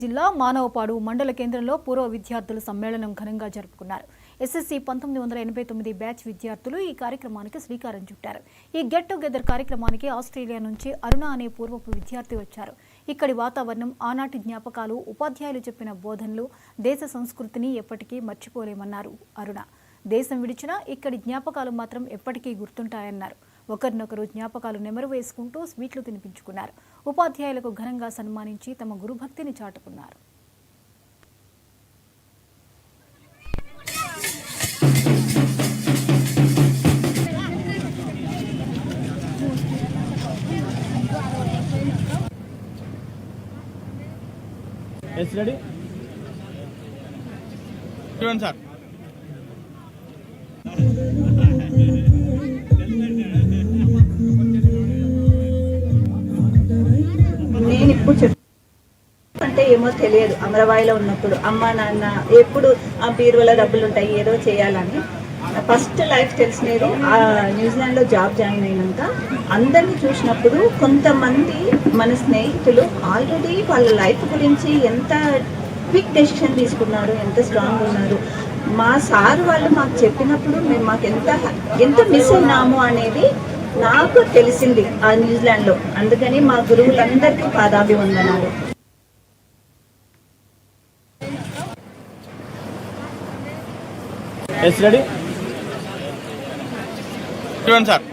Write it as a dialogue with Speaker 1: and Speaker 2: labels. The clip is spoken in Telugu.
Speaker 1: జిల్లా మానవపాడు మండల కేంద్రంలో పూర్వ విద్యార్థుల సమ్మేళనం ఘనంగా జరుపుకున్నారు. ఎస్ఎస్సి 1989 బ్యాచ్ విద్యార్థులు ఈ కార్యక్రమానికి శ్రీకారం చుట్టారు. ఈ గెట్ టుగెదర్ కార్యక్రమానికి ఆస్ట్రేలియా నుంచి అరుణ అనే పూర్వపు విద్యార్థి వచ్చారు. ఇక్కడి వాతావరణం, ఆనాటి జ్ఞాపకాలు, ఉపాధ్యాయులు చెప్పిన బోధనలు దేశ సంస్కృతిని ఎప్పటికీ మర్చిపోలేమన్నారు అరుణ. దేశం విడిచినా ఇక్కడి జ్ఞాపకాలు మాత్రం ఎప్పటికీ గుర్తుంటాయన్నారు. ఒకరినొకరు జ్ఞాపకాలు నెమరు వేసుకుంటూ స్వీట్లు తినిపించుకున్నారు. ఉపాధ్యాయులకు ఘనంగా సన్మానించి తమ గురుభక్తిని చాటుకున్నారు.
Speaker 2: నేను ఇప్పుడు అంటే ఏమో తెలియదు. అమరవాయిలో ఉన్నప్పుడు అమ్మ నాన్న ఎప్పుడు ఆ బీరువాలో డబ్బులు ఉంటాయి ఏదో చేయాలని. ఫస్ట్ లైఫ్ తెలిసినది న్యూజిలాండ్లో జాబ్ జాయిన్ అయినాక. అందరినీ చూసినప్పుడు కొంతమంది మన స్నేహితులు ఆల్రెడీ వాళ్ళ లైఫ్ గురించి ఎంత క్విక్ డెసిషన్ తీసుకున్నారు, ఎంత స్ట్రాంగ్ ఉన్నారు. మా సార్ వాళ్ళు మాకు చెప్పినప్పుడు మేము మాకు ఎంత మిస్ అయినాము అనేది నాకు తెలిసింది ఆ న్యూజిలాండ్లో. అందుకని మా గురువులందరికీ పాదాభివందనాలు.
Speaker 3: సార్